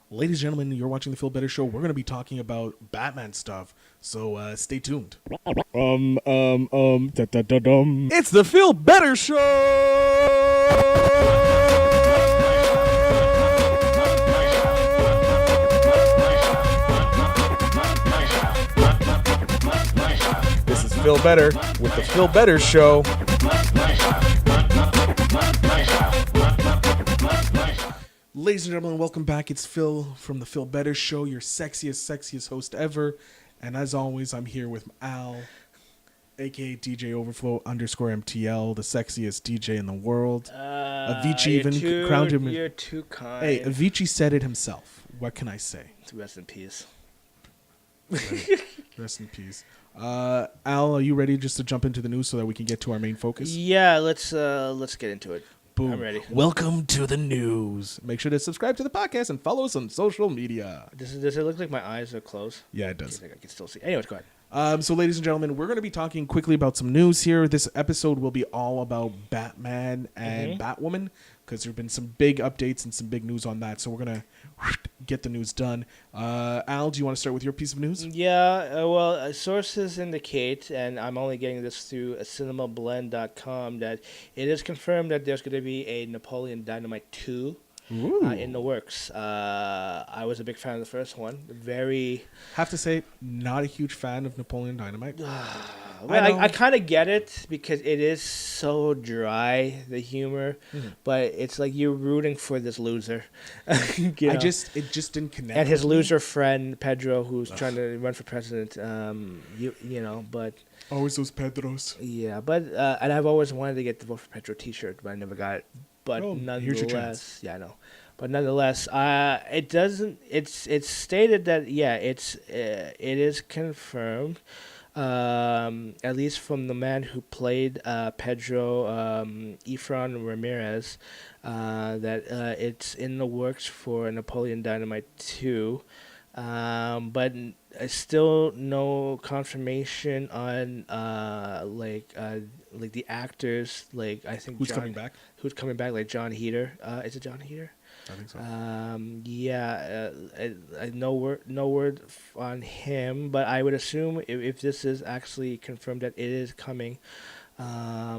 Ladies and gentlemen, you're watching the Feel Better Show. We're going to be talking about Batman stuff, so stay tuned. Da-da-da-dum. It's the Feel Better Show! This is Feel Better with the Feel Better Show. Ladies and gentlemen, welcome back. It's Phil from the Feel Better Show, your sexiest host ever. And as always, I'm here with Al, aka DJ Overflow _MTL, the sexiest DJ in the world. Avicii even crowned him. You're too kind. Hey, Avicii said it himself. What can I say? Rest in peace. Rest in peace. Al, are you ready just to jump into the news so that we can get to our main focus? Yeah, let's get into it. Boom. I'm ready. Welcome to the news. Make sure to subscribe to the podcast and follow us on social media. Does it look like my eyes are closed? Yeah, it does. I can still see. Anyways, go ahead. So, ladies and gentlemen, we're going to be talking quickly about some news here. This episode will be all about Batman and Batwoman because there have been some big updates and some big news on that. So we're going to get the news done. Al, do you want to start with your piece of news? Yeah, sources indicate, and I'm only getting this through cinemablend.com, that it is confirmed that there's going to be a Napoleon Dynamite 2 in the works. I was a big fan of the first one. Have to say, not a huge fan of Napoleon Dynamite. I kind of get it because it is so dry, the humor, but it's like you're rooting for this loser. It just didn't connect. And his with me. loser friend Pedro, who's trying to run for president. But Always those Pedros. yeah, but and I've always wanted to get the Vote for Pedro T-shirt, but I never got it. But here's your chance. yeah, I know. But nonetheless, it doesn't. It's stated that it is confirmed. At least from the man who played Pedro, Efron Ramirez, that it's in the works for Napoleon Dynamite 2, but still no confirmation on like the actors. Like I think Who's coming back? Who's coming back? Like John Heater. Is it John Heater? I think so. No word on him, but I would assume if this is actually confirmed that it is coming, man, I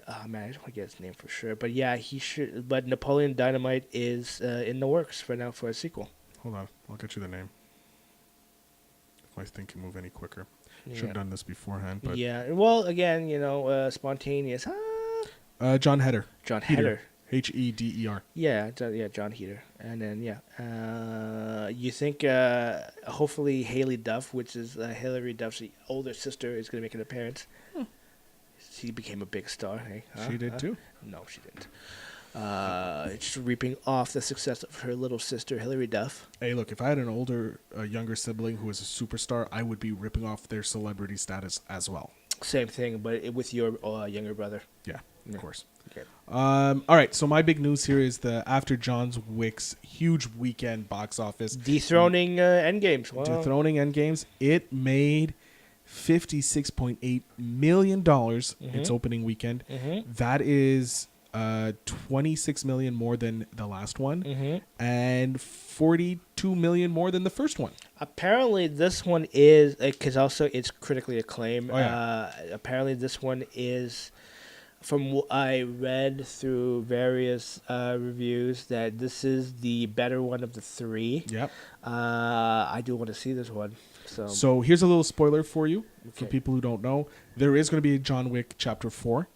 don't want to get his name for sure, but yeah, he should. But Napoleon Dynamite is in the works for now for a sequel. Hold on, I'll get you the name. If my thing can move any quicker, should have done this beforehand. But yeah, well, again, spontaneous. John Heder. John Heder. Heder. Yeah, John Heater. And then, you think hopefully Haley Duff, which is Hilary Duff's older sister, is going to make an appearance. She became a big star. Hey? She did too? No, she didn't. It's reaping off the success of her little sister, Hilary Duff. Hey, look, if I had an younger sibling who was a superstar, I would be ripping off their celebrity status as well. Same thing, but with your younger brother. Yeah, of course. Okay. All right, so my big news here is after John Wick's huge weekend box office. Dethroning Endgames. Wow. Dethroning Endgames. It made $56.8 million its opening weekend. That is $26 million more than the last one and $42 million more than the first one. Apparently, this one is, because also it's critically acclaimed. Oh, yeah. Apparently, this one is, from what I read through various reviews, that this is the better one of the three. Yep. I do want to see this one. So here's a little spoiler for you, for people who don't know. There is going to be a John Wick Chapter 4.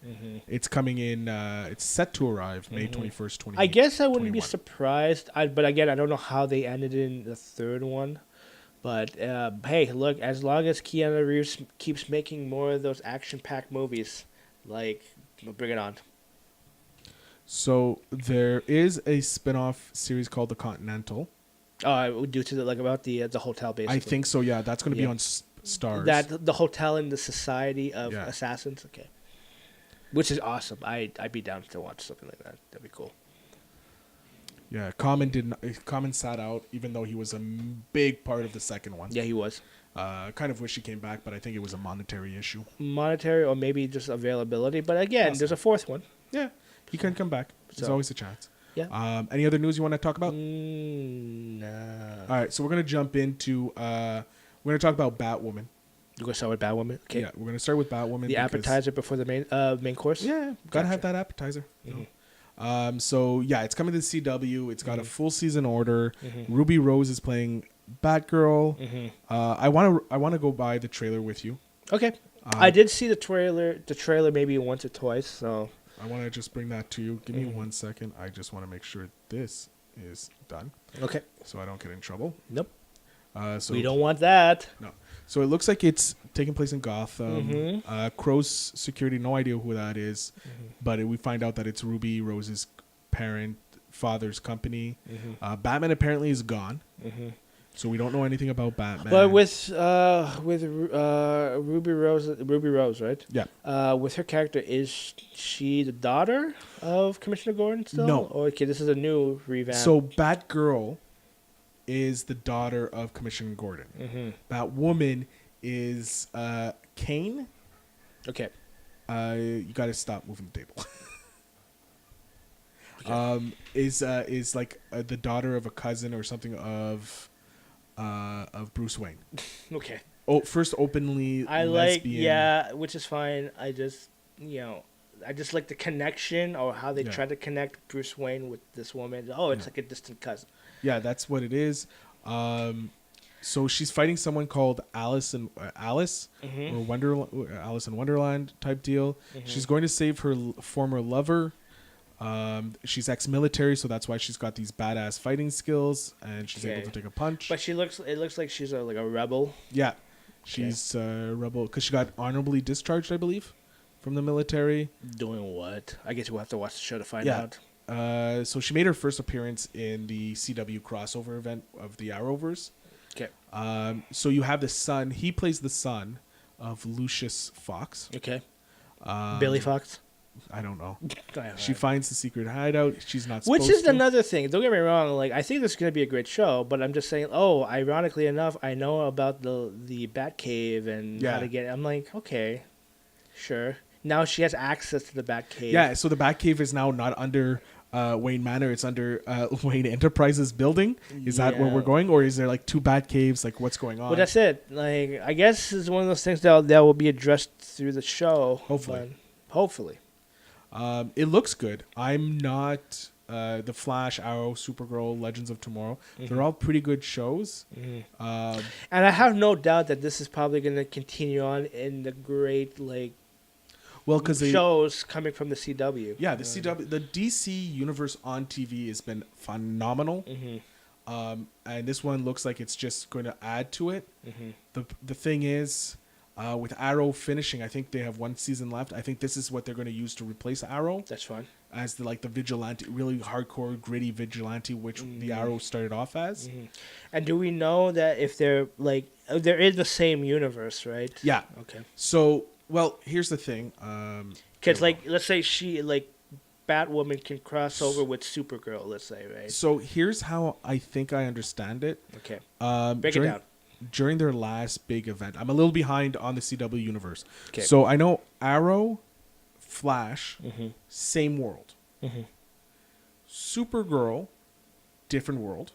It's coming in, it's set to arrive May 21st, 2021. I guess I wouldn't be surprised. But again, I don't know how they ended in the third one. But hey, look, as long as Keanu Reeves keeps making more of those action-packed movies, bring it on. So there is a spin-off series called The Continental. Due to about the hotel, basically. I think so. Yeah, that's going to be on Stars. That the hotel and the Society of Assassins. Okay, which is awesome. I'd be down to watch something like that. That'd be cool. Yeah, Common sat out, even though he was a big part of the second one. Yeah, he was. Kind of wish he came back, but I think it was a monetary issue. Monetary, or maybe just availability. But again, there's a fourth one. Yeah, he can come back. There's always a chance. Yeah. Any other news you want to talk about? Nah. All right, so we're gonna jump into we're gonna talk about Batwoman. You're gonna start with Batwoman. Okay. Yeah, we're gonna start with Batwoman. The appetizer before the main course. Yeah, gotta have Gotcha. that appetizer. You Mm-hmm. know? So yeah, it's coming to the CW. It's got a full season order. Mm-hmm. Ruby Rose is playing Batgirl. Mm-hmm. I wanna go buy the trailer with you. Okay. I did see the trailer. The trailer maybe once or twice. So I want to just bring that to you. Give me Mhm. 1 second. I just want to make sure this is done, okay. so I don't get in trouble. Nope. So We don't want that. No. So it looks like it's taking place in Gotham. Mhm. Crow's Security, no idea who that is, Mm-hmm. but we find out that it's Ruby Rose's father's company. Mm-hmm. Batman apparently is gone, Mm-hmm. so we don't know anything about Batman. But with Ruby Rose, right? Yeah. With her character, is she the daughter of Commissioner Gordon still? No. Or, okay, this is a new revamp. So Batgirl is the daughter of Commissioner Gordon. Mm-hmm. Batwoman is Kane. Okay. You got to stop moving the table. Okay. Is like the daughter of a cousin or something of Bruce Wayne. Okay. Oh, first openly I lesbian. which is fine. I just like the connection or how they Yeah. try to connect Bruce Wayne with this woman. Oh, it's Yeah. like a distant cousin. Yeah, that's what it is. So she's fighting someone called Alice Mm-hmm. or Alice in Wonderland type deal. Mhm. She's going to save her former lover. She's ex-military, so that's why she's got these badass fighting skills and she's able Okay. to take a punch. But it looks like she's like a rebel. Yeah, she's a rebel because she got honorably discharged, I believe, from the military. Doing what? I guess we'll have to watch the show to find Yeah. out. So she made her first appearance in the CW crossover event of the Arrowverse. Okay. So you have the son. He plays the son of Lucius Fox. Okay. Um, Billy Fox. I don't know. Alright. She finds the secret hideout. She's not supposed Which is to. another thing. Don't get me wrong. Like, I think this is going to be a great show, but I'm just saying. Oh, ironically enough, I know about the Batcave and Yeah. how to get. I'm like, okay, sure. Now she has access to the Batcave. Yeah, so the Batcave is now not under Wayne Manor. It's under Wayne Enterprises building. Is that where Yeah. we're going? Or is there like two Batcaves? Like what's going on? Well, that's it. Like, I guess it's one of those things that will be addressed through the show. Hopefully. but hopefully. It looks good. I'm not the Flash, Arrow, Supergirl, Legends of Tomorrow. They're all pretty good shows. And I have no doubt that this is probably going to continue on in the great Well, because shows coming from the CW. yeah, the CW, the DC universe on TV has been phenomenal. And this one looks like it's just going to add to it. The thing is, with Arrow finishing, I think they have one season left. I think this is what they're going to use to replace Arrow That's fine. as the vigilante, really hardcore, gritty vigilante, which the Arrow started off as. And do we know that if they're they're in the same universe, right? Yeah. Okay. So, well, here's the thing. Because let's say Batwoman can cross over with Supergirl. Let's say, right? So here's how I think I understand it. Okay. Break it down. During their last big event, I'm a little behind on the CW universe. Okay. So I know Arrow, Flash, same world. Supergirl, different world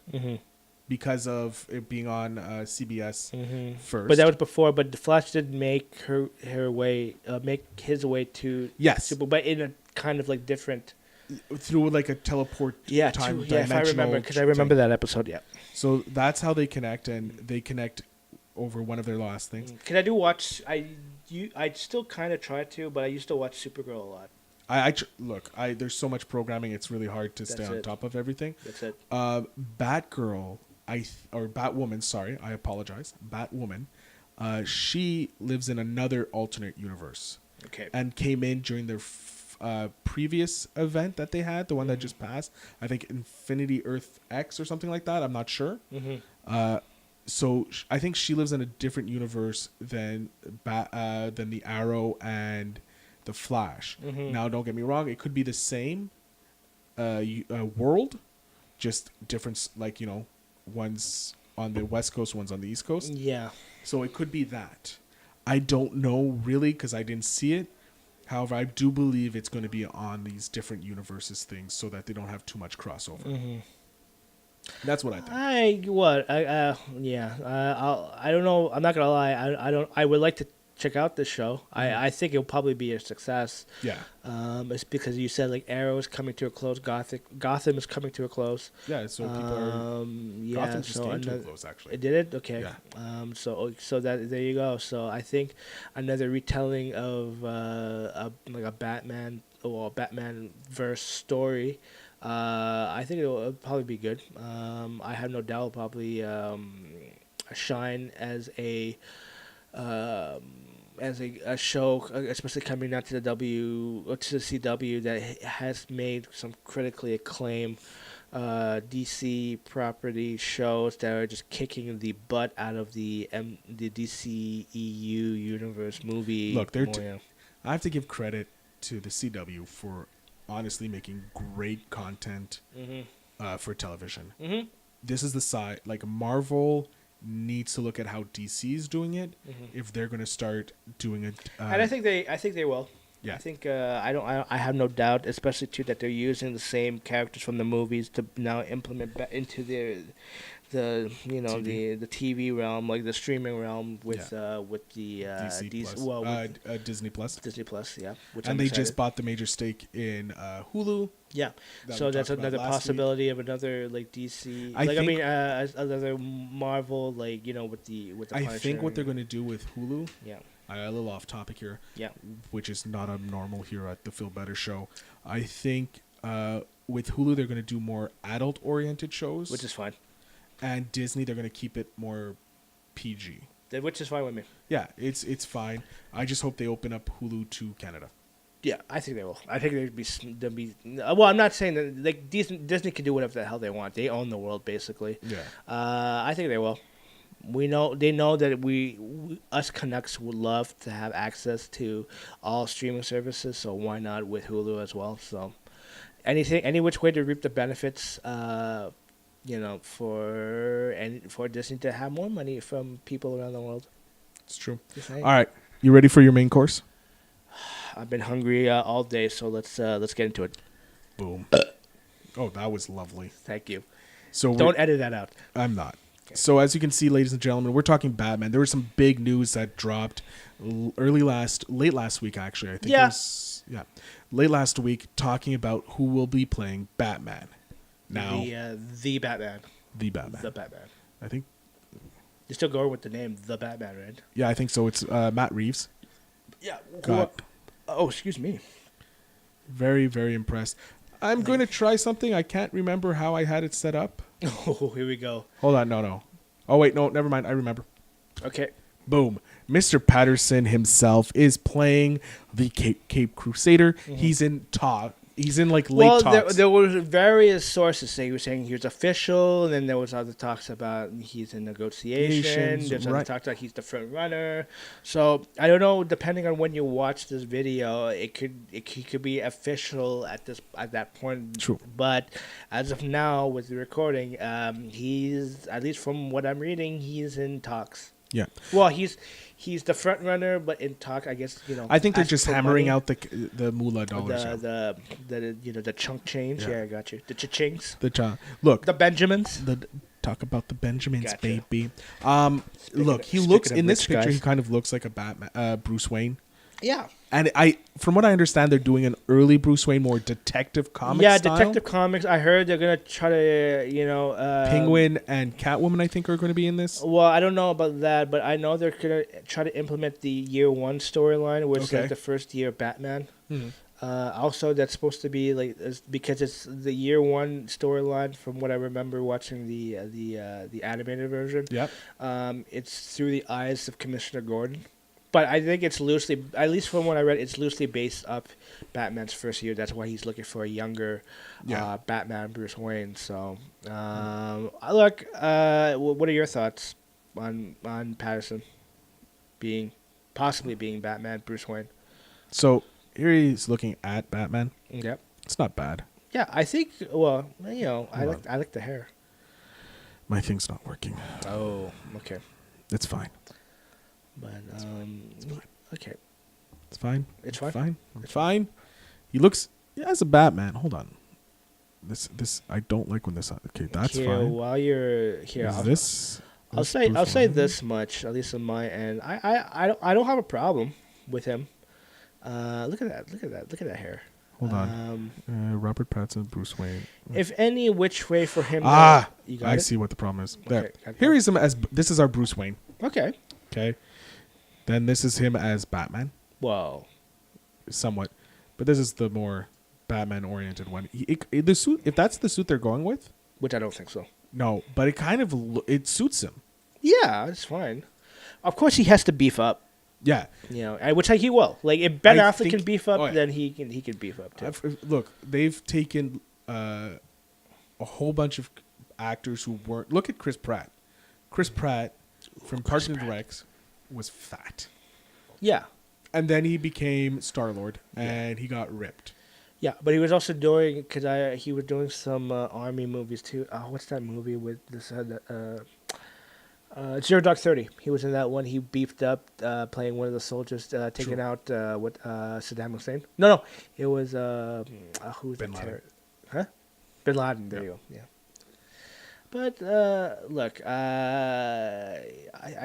because of it being on CBS first. But that was before. But the Flash did make make his way to yes, but in a kind of different. through a teleport time if I remember, because I remember that episode. Yeah. So that's how they connect, and they connect over one of their last things. Because I do watch. I still kind of try to, but I used to watch Supergirl a lot. Look, there's so much programming; it's really hard to stay on top of everything. That's it. Batgirl, or Batwoman. Sorry, I apologize. Batwoman. She lives in another alternate universe. Okay. And came in during their previous event that they had, the one that just passed. I think Infinity Earth X or something like that. I'm not sure. So I think she lives in a different universe than the Arrow and the Flash. Now, don't get me wrong; it could be the same world, just different. One's on the West Coast, one's on the East Coast. Yeah. So it could be that. I don't know really because I didn't see it. However, I do believe it's going to be on these different universes things so that they don't have too much crossover. Mm-hmm. That's what I think. I don't know. I'm not gonna lie. I don't. I would like to check out this show. Mhm. I think it'll probably be a success. Yeah. It's because you said like Arrow is coming to a close. Gotham is coming to a close. Yeah, so people are... Gotham just came to a close, actually. It did it? Okay. Yeah. So that there you go. So I think another retelling of like a Batman verse story. I think it'll probably be good. I have no doubt it'll probably shine as a show, especially coming out to the CW that has made some critically acclaimed DC property shows that are just kicking the butt out of the DC EU universe movie. Look, I have to give credit to the CW for honestly making great content for television. Mm-hmm. This is the side, like Marvel needs to look at how DC is doing it Mm-hmm. if they're going to start doing it. And I think they will. Yeah. I think I have no doubt, especially too, that they're using the same characters from the movies to now implement into the TV realm, like the streaming realm with the Disney Plus. Disney Plus, yeah. Which And I'm they excited. just bought the major stake in Hulu. Yeah, that so we that's talked about another last possibility of another like DC. Another Marvel, like with the. I Punisher think what they're and- going to do with Hulu. Yeah. A little off topic here. Yeah. Which is not abnormal here at the Feel Better Show. I think with Hulu they're going to do more adult-oriented shows, Which is fine. And Disney they're going to keep it more PG. Which is fine with me. Yeah, it's fine. I just hope they open up Hulu to Canada. Yeah, I think they will. I think they'll be. Well, I'm not saying that like Disney can do whatever the hell they want. They own the world basically. Yeah. I think they will. They know that us Canucks would love to have access to all streaming services. So why not with Hulu as well? So any which way to reap the benefits. For Disney to have more money from people around the world. It's true. Just All saying. right. You ready for your main course? I've been hungry all day, so let's get into it. Boom. Oh, that was lovely. Thank you. So Don't edit that out. I'm not. Okay. So as you can see, ladies and gentlemen, we're talking Batman. There was some big news that dropped late last week, actually. I think Yeah. it was, late last week, talking about who will be playing Batman. Now, the Batman. The Batman. The Batman. I think. You're still going with the name, the Batman, right? Yeah, I think so. It's Matt Reeves. Yeah. Got Excuse me. very, very impressed. I'm going to try something. I can't remember how I had it set up. Oh, here we go. Hold on. No. Oh, wait. No, never mind. I remember. Okay. Boom. Mr. Patterson himself is playing the Cape Crusader. Mm-hmm. He's in like late talks. There were various sources saying he was official, and then there was other talks about he's in negotiation. There's other talks about he's the front runner. So I don't know. Depending on when you watch this video, it could be official at that point. True. But as of now, with the recording, he's, at least from what I'm reading, he's in talks. Yeah. Well, he's the front runner, but in talk, I guess I think they're just hammering money. out the moolah dollars. The chunk change. Yeah, I got you. The cha-chings. Look. The Benjamins. Talk about the Benjamins, Gotcha. baby. Look, he looks in this picture. guys. He kind of looks like a Batman, Bruce Wayne. Yeah. And from what I understand, they're doing an early Bruce Wayne, more detective comic style. Detective comics. I heard they're gonna try to, Penguin and Catwoman, I think, are going to be in this. Well, I don't know about that, but I know they're gonna try to implement the year one storyline, which is like the first year of Batman. Mm-hmm. Also, that's supposed to be because it's the year one storyline. From what I remember watching the animated version. Yep. It's through the eyes of Commissioner Gordon. But I think it's loosely, at least from what I read, it's loosely based up Batman's first year. That's why he's looking for a younger Batman, Bruce Wayne. So, look, what are your thoughts on Patterson possibly being Batman, Bruce Wayne? So here he's looking at Batman. Yep. It's not bad. Yeah, I think. Well, I like the hair. My thing's not working. Oh, okay. It's fine. But It's fine. okay. It's fine. It's fine. Fine. I'm fine. He looks as a Batman. Hold on. This I don't like when this. Okay, that's here, fine. While you're here, I'll say Bruce this much, at least on my end. I don't have a problem with him. Look at that hair. Hold on. Robert Pattinson, Bruce Wayne. If any which way for him. You got I see what the problem is. There. Okay, Here he's him as. This is our Bruce Wayne. Okay. Okay. Then this is him as Batman. Whoa. Somewhat, but this is the more Batman-oriented one. The suit, if that's the suit they're going with, which I don't think so. No, but it suits him. Yeah, it's fine. Of course, he has to beef up. Yeah, which he will. Like if Ben Affleck can beef up, then he can beef up too. Look, they've taken a whole bunch of actors who weren't. Look at Chris Pratt. Chris Pratt from Parks and Recs was fat. Yeah. And then he became Star-Lord, and he got ripped. Yeah, but he was also doing he was doing some army movies too. What's that movie with this? Zero Dark 30. He was in that one. He beefed up, playing one of the soldiers, taking out Saddam Hussein. No, it was who's Bin Laden. Huh? Bin Laden. There you go. Yeah. But look,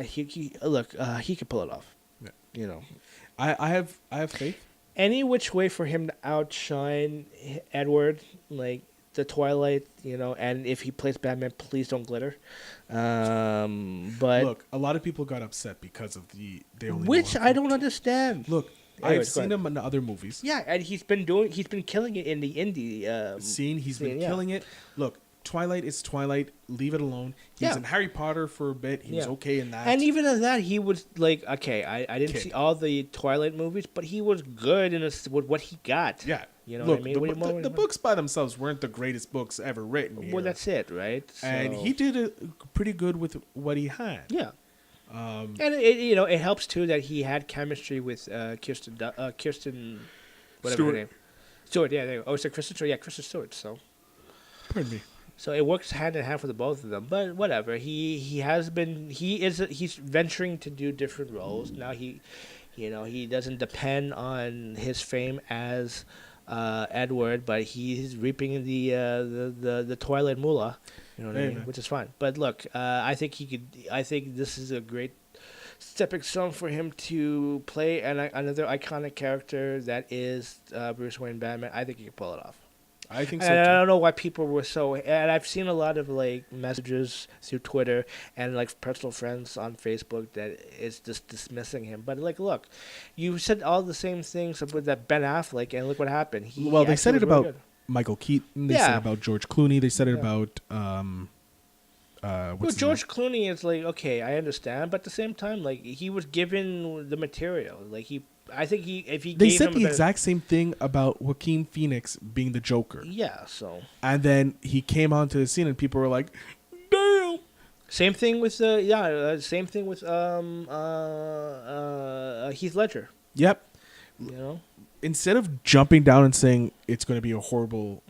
he could pull it off. Yeah. I have faith. Any which way for him to outshine Edward, like the Twilight, and if he plays Batman, please don't glitter. But look, a lot of people got upset because of they only which I don't understand. Look, I've seen him in other movies. Yeah, and he's been killing it in the indie scene. He's been killing it. Look, Twilight is Twilight. Leave it alone. He was in Harry Potter for a bit. He was okay in that. And even in that, he was like, okay, I didn't see all the Twilight movies, but he was good with what he got. Yeah. Look, what I mean? The books by themselves weren't the greatest books ever written. Well, that's it, right? And he did pretty good with what he had. Yeah. And it helps too that he had chemistry with Kirsten, whatever Stewart. her name. Stewart, yeah. There you go. Oh, it's Kristen Stewart. Yeah, Kristen Stewart. So. Pardon me. So it works hand in hand for the both of them, but whatever. He's venturing to do different roles now. He doesn't depend on his fame as Edward, but he's reaping the Twilight moolah, I mean, which is fine. But look, I think this is a great stepping stone for him to play another iconic character that is Bruce Wayne Batman. I think he can pull it off. I think so. And too. I don't know why people were so. And I've seen a lot of messages through Twitter and personal friends on Facebook that is just dismissing him. But look, you said all the same things with that Ben Affleck, and look what happened. They said it about Michael Keaton. They said it about George Clooney. They said it about. George Clooney is okay, I understand, but at the same time, he was given the material. They said the exact same thing about Joaquin Phoenix being the Joker. Yeah, so. And then he came onto the scene, and people were like, "Damn." Same thing with Heath Ledger. Yep. Instead of jumping down and saying it's going to be a horrible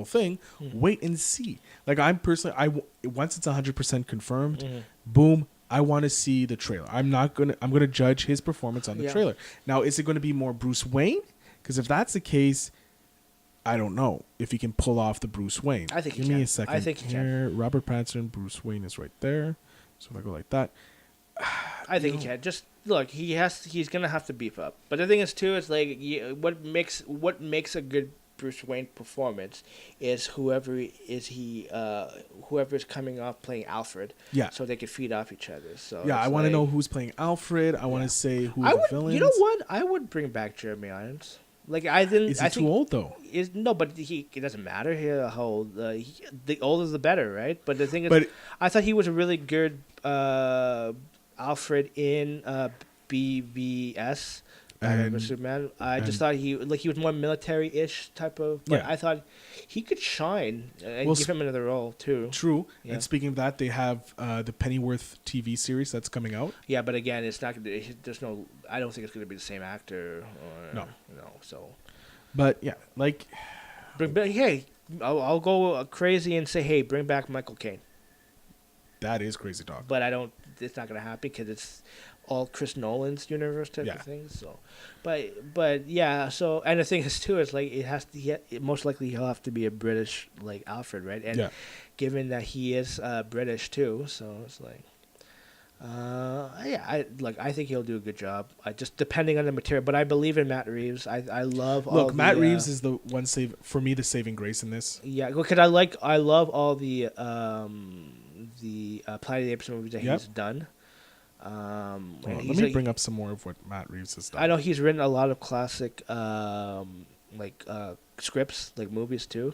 thing, wait and see. I'm personally, once it's 100% confirmed, boom. I want to see the trailer. I'm going to judge his performance on the trailer. Now, is it going to be more Bruce Wayne? Because if that's the case, I don't know if he can pull off the Bruce Wayne. I think Give me a second. I think he can. Robert Pattinson, Bruce Wayne is right there. So if I go like that. I think he can. Just look, he's going to have to beef up. But the thing is too is what makes a good Bruce Wayne performance is whoever is coming off playing Alfred. Yeah. So they can feed off each other. So yeah, I want to know who's playing Alfred. I want to say who's the villains. You know what? I would bring back Jeremy Irons. Is he too old though? No, but it doesn't matter here how old. The older the better, right? But the thing is, I thought he was a really good Alfred in BVS. Superman. I just thought he was more military-ish type of. But I thought he could shine and give him another role too. True. Yeah. And speaking of that, they have the Pennyworth TV series that's coming out. Yeah, but again, it's not. There's no. I don't think it's going to be the same actor. No. So. But yeah, hey, I'll go crazy and say, hey, bring back Michael Caine. that is crazy talk. But I don't. It's not gonna happen because it's all Chris Nolan's universe type Yeah. of thing. So, but yeah. So and the thing is too is like it has to. Most likely he'll have to be a British like Alfred, right? And Yeah. given that he is British too, so it's like. Yeah, I think he'll do a good job. Just depending on the material, but I believe in Matt Reeves. I love all. Look, Matt Reeves is the one for me the saving grace in this. Yeah, because I love all the Planet of the Apes movies that he's done. Let me bring up some more of what Matt Reeves has done. I know he's written a lot of classic scripts, like movies too.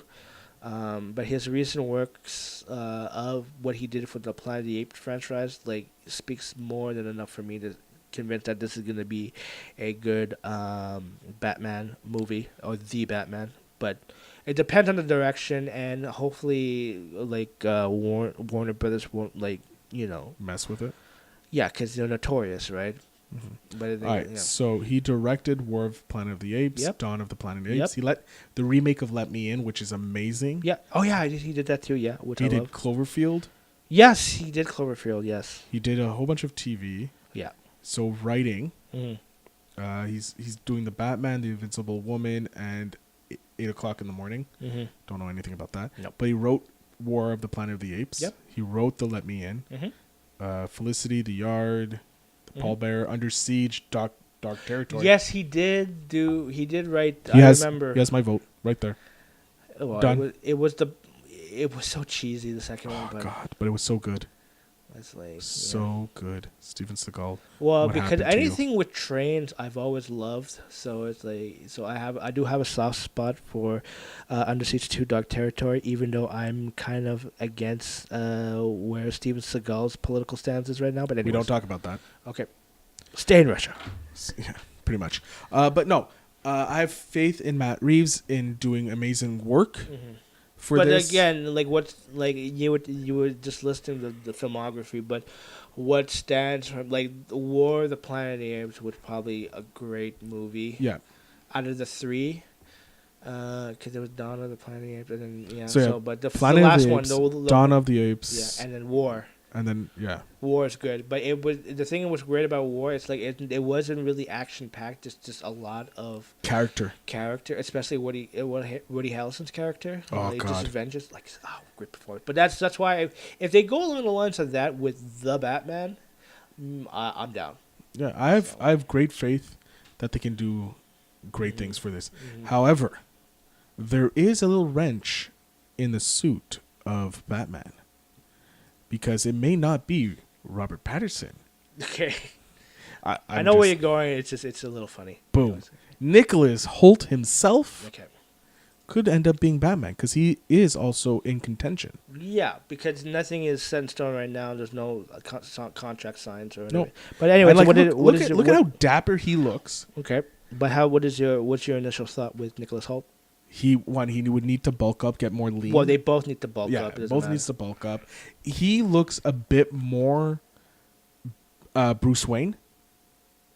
But his recent works of what he did for the Planet of the Apes franchise, like, speaks more than enough for me to convince that this is going to be a good Batman movie or the Batman. But it depends on the direction, and hopefully, like Warner Brothers won't mess with it. Yeah, because they're notorious, right? Mm-hmm. But all right, so he directed War of Planet of the Apes, Dawn of the Planet of the Apes. He let the remake of Let Me In, which is amazing. Yeah. Oh yeah, he did that too. Yeah, which he I did love. Cloverfield. Yes, he did Cloverfield. Yes. He did a whole bunch of TV. Yeah. So writing. Mm-hmm. He's doing the Batman, the Invincible Woman, and 8 o'clock in the morning. Mm-hmm. Don't know anything about that. Nope. But he wrote War of the Planet of the Apes. Yep. He wrote the Let Me In. Mm-hmm. Felicity, The Yard, The Pallbearer, Under Siege, Dark Territory. Yes, he did do. He did write. He remember. He has my vote right there. Well, Done. It was so cheesy, the second one. Oh God! But it was so good. It's like So good, Steven Seagal. Well, what because happened to you? anything with trains, I've always loved. So it's like, I do have a soft spot for Under Siege 2: Dark Territory, even though I'm kind of against where Steven Seagal's political stance is right now. But anyways. We don't talk about that. Okay, stay in Russia. Yeah, pretty much. But no, I have faith in Matt Reeves in doing amazing work. Mm-hmm. But again, like what's like you were just listing the filmography, but what stands for like War of the Planet of the Apes was probably a great movie. Yeah. Out of the three, because there was Dawn of the Planet of the Apes, and then but the Planet last of the one, Apes, Dawn of the Apes, and then War. And then War is good, but it was the thing that was great about War. It's like it wasn't really action packed. Just a lot of character, especially Woody Harrelson's character. Oh God, God, just Avengers, great performance. But that's why if they go along the lines of that with the Batman, I'm down. Yeah, I have great faith that they can do great things for this. Mm-hmm. However, there is a little wrench in the suit of Batman. Because it may not be Robert Pattinson. Okay. I know where you're going. It's a little funny. Boom. Nicholas Hoult himself could end up being Batman because he is also in contention. Yeah, because nothing is set in stone right now. There's no contract signs or anything. No. But anyway, look at how dapper he looks. Okay. But what's your initial thought with Nicholas Hoult? He would need to bulk up, get more lean. Well, they both need to bulk up. Yeah, both needs to bulk up. He looks a bit more Bruce Wayne.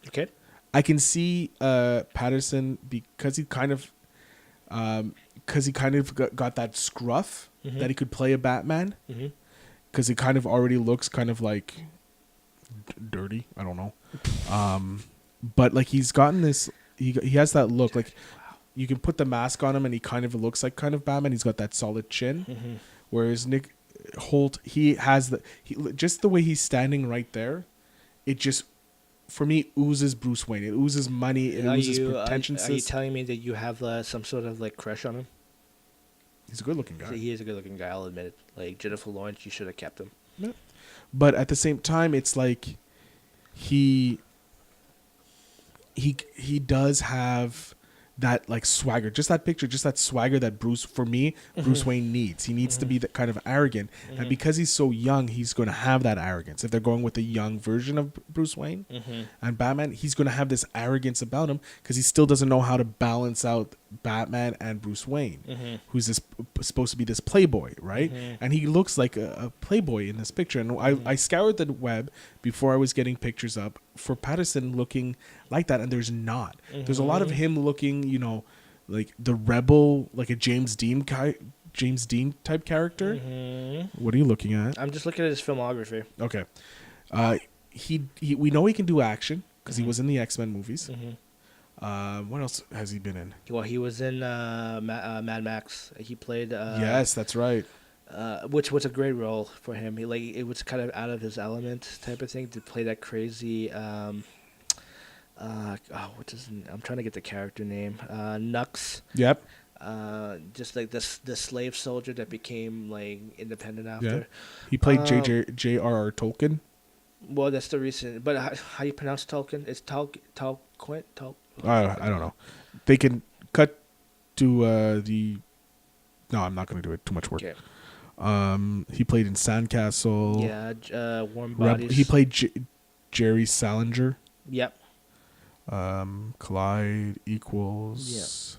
Okay. I can see Patterson because he kind of got that scruff that he could play a Batman. Because he kind of already looks kind of like dirty. I don't know. But like he's gotten this. He has that look like. You can put the mask on him, and he kind of looks like kind of Batman. He's got that solid chin, whereas Nick Hoult, he has just the way he's standing right there. It just, for me, oozes Bruce Wayne. It oozes money. It oozes pretensiousness. Are you telling me that you have some sort of like crush on him? He's a good-looking guy. He is a good-looking guy. I'll admit it. Like Jennifer Lawrence, you should have kept him. Yeah. But at the same time, it's like he does have that like swagger, just that picture, just that swagger that Bruce Wayne needs. He needs to be that kind of arrogant, and because he's so young, he's going to have that arrogance. If they're going with a young version of Bruce Wayne and Batman, he's going to have this arrogance about him because he still doesn't know how to balance out Batman and Bruce Wayne, who's supposed to be this playboy, right? And he looks like a playboy in this picture. And I scoured the web before I was getting pictures up for Patterson looking like that, and there's not. There's a lot of him looking, like the rebel, like a James Dean James Dean type character. Mm-hmm. What are you looking at? I'm just looking at his filmography. Okay. He we know he can do action because he Mhm. was in the X-Men movies. Mm-hmm. What else has he been in? Well, he was in Mad Max. He played. Yes, that's right. Which was a great role for him. He it was kind of out of his element type of thing to play that crazy. What's his? I'm trying to get the character name. Nux. Yep. Just like the slave soldier that became like independent Yeah. after. He played J.R.R. Tolkien. Well, that's the recent. But how do you pronounce Tolkien? It's Tolkien. I don't know. They can cut to the. No, I'm not going to do it. Too much work. Okay. He played in Sandcastle. Yeah. Warm Bodies. He played Jerry Salinger. Yep. Collide equals.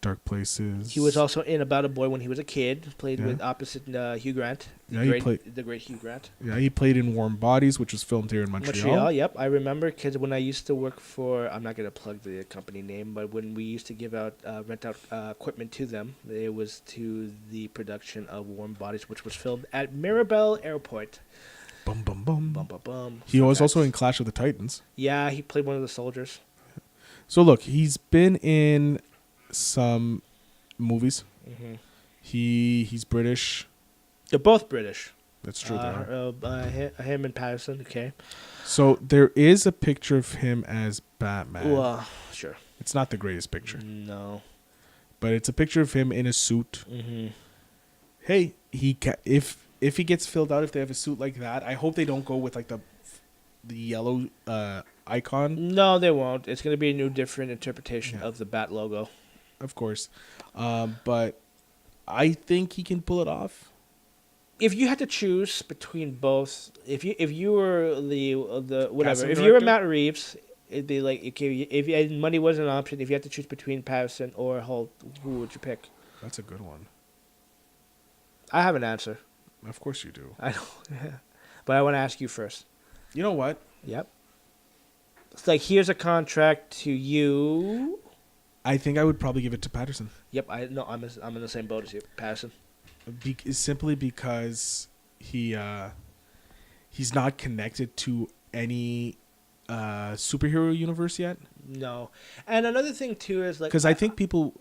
Dark Places. He was also in About a Boy when he was a kid. Played Yeah. with opposite Hugh Grant. Yeah, he played. The great Hugh Grant. Yeah, he played in Warm Bodies, which was filmed here in Montreal. Yep. I remember because when I used to work for, I'm not going to plug the company name, but when we used to rent out equipment to them, it was to the production of Warm Bodies, which was filmed at Mirabel Airport. Bum bum bum. Bum, bum, bum. He was also in Clash of the Titans. Yeah, he played one of the soldiers. So look, he's been in some movies. Mm-hmm. He's British. They're both British. That's true. Him and Patterson, okay. So there is a picture of him as Batman. Well, sure. It's not the greatest picture, No. but it's a picture of him in a suit. Mm-hmm. Hey, if he gets filled out, if they have a suit like that, I hope they don't go with like the yellow icon. No, they won't. It's going to be a new, different interpretation of the Bat logo. Of course, but I think he can pull it off. If you had to choose between both, if you were the whatever, Casting if you were director? Matt Reeves, it'd be like okay, if you, money wasn't an option, if you had to choose between Patterson or Holt, who would you pick? That's a good one. I have an answer. Of course you do. I know, but I want to ask you first. You know what? Yep. It's like here's a contract to you. I think I would probably give it to Patterson. Yep, I'm in the same boat as you, Patterson. Simply because he's not connected to any superhero universe yet. No, and another thing too is like Because I think people.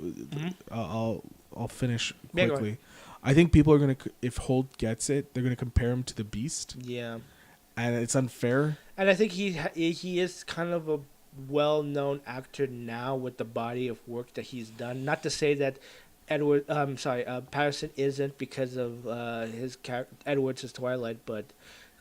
I'll finish quickly. I think people are gonna, if Holt gets it, they're gonna compare him to the Beast. Yeah, and it's unfair. And I think he is kind of a well-known actor now with the body of work that he's done. Not to say that Patterson isn't because of his character. Edwards is Twilight, but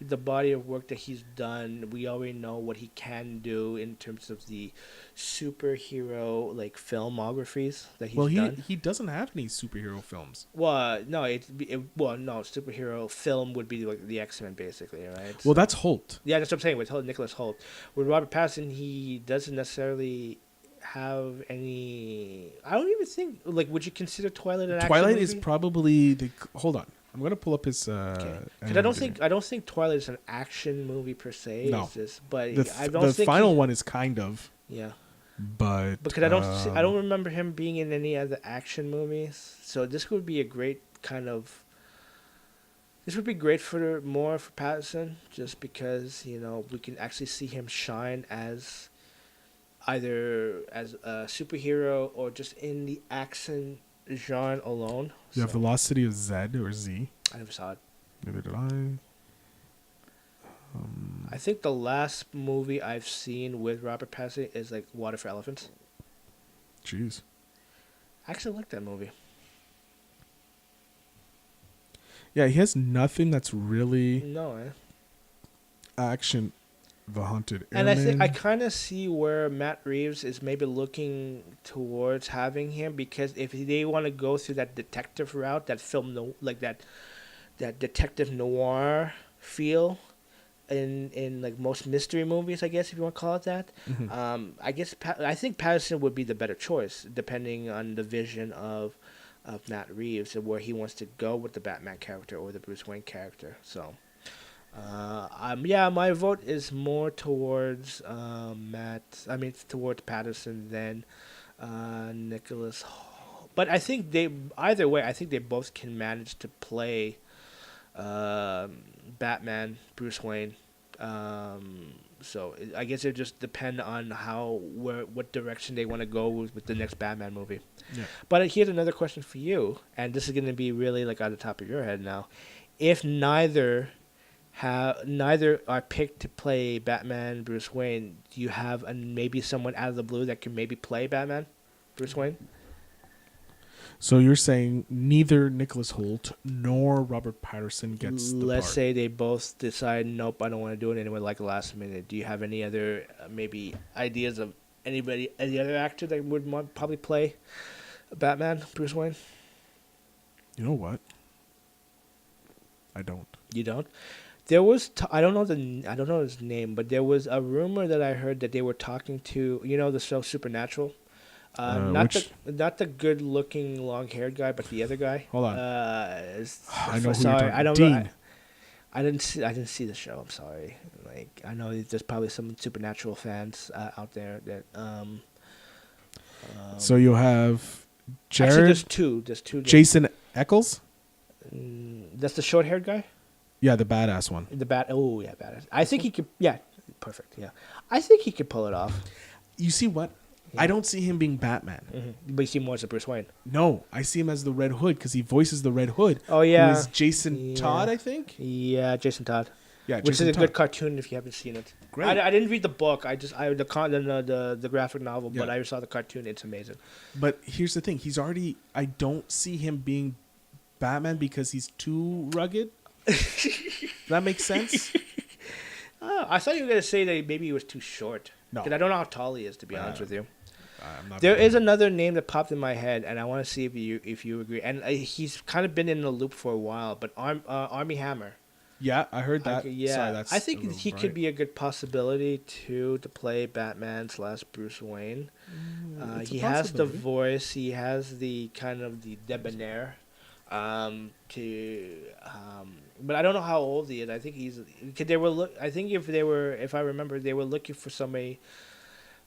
the body of work that he's done, we already know what he can do in terms of the superhero like filmographies that he's done. He doesn't have any superhero films. Well, no, superhero film would be like the X-Men basically, right? Well, that's Holt. Yeah, that's what I'm saying with Nicholas Holt. With Robert Pattinson, he doesn't necessarily have any. I don't even think like. Would you consider Twilight an action Twilight movie? is probably the. Hold on, I'm gonna pull up his. Because I don't think Twilight is an action movie per se. No, it's just, but the I don't think final one is kind of. Yeah. But because I don't remember him being in any other action movies. So this would be a great kind of. This would be great for Pattinson, just because we can actually see him shine as either as a superhero or just in the action genre alone. You have The Lost City of Zed or Z. I never saw it. Neither did I. I think the last movie I've seen with Robert Pattinson is like Water for Elephants. Jeez. I actually like that movie. Yeah, he has nothing that's really action. The Haunted Airman. And I think I kind of see where Matt Reeves is maybe looking towards having him, because if they want to go through that detective route, that that detective noir feel in like most mystery movies, I guess if you want to call it that. Mm-hmm. I think Patterson would be the better choice depending on the vision of Matt Reeves and where he wants to go with the Batman character or the Bruce Wayne character. So. My vote is more towards towards Patterson than Nicholas But I think either way, I think they both can manage to play Batman, Bruce Wayne. So I guess it just depend on what direction they want to go with the next Batman movie. Yeah. But here's another question for you, and this is going to be really like on the top of your head now. If neither are picked to play Batman, Bruce Wayne, do you have maybe someone out of the blue that can maybe play Batman, Bruce Wayne? So you're saying neither Nicholas Hoult nor Robert Pattinson gets the Let's part. say they both decide, nope, I don't want to do it anyway, like last minute. Do you have any other maybe ideas of any other actor that would probably play Batman, Bruce Wayne? You know what? I don't. You don't? There was I don't know his name, but there was a rumor that I heard that they were talking to the show Supernatural. Not the good looking long haired guy, but the other guy. Hold on. I know who sorry, you're talking. I don't Dean. know. I didn't see the show. I'm sorry. Like I know there's probably some Supernatural fans out there that. So you have Jared. Actually, there's two. Jason Eccles. That's the short haired guy. Yeah, the badass one. Oh yeah, badass. I think he could. Yeah, perfect. Yeah, I think he could pull it off. You see what? Yeah. I don't see him being Batman. Mm-hmm. But you see more as a Bruce Wayne. No, I see him as the Red Hood because he voices the Red Hood. Oh yeah, who is Jason Todd, I think. Yeah, Jason Todd. Yeah, which Jason is a Todd. good cartoon if you haven't seen it. Great. I didn't read the book. The graphic novel, but I saw the cartoon. It's amazing. But here's the thing: I don't see him being Batman because he's too rugged. Does that make sense? I thought you were gonna say that maybe he was too short. No. Because I don't know how tall he is, to be honest with you. I'm not There is another name that popped in my head, and I want to see if you agree. And he's kind of been in the loop for a while, but Armie Hammer. Yeah, I heard that. Yeah, Sorry, I think he could be a good possibility to play Batman / Bruce Wayne. He has the voice. He has the kind of the debonair. But I don't know how old he is. I think I think if I remember, they were looking for somebody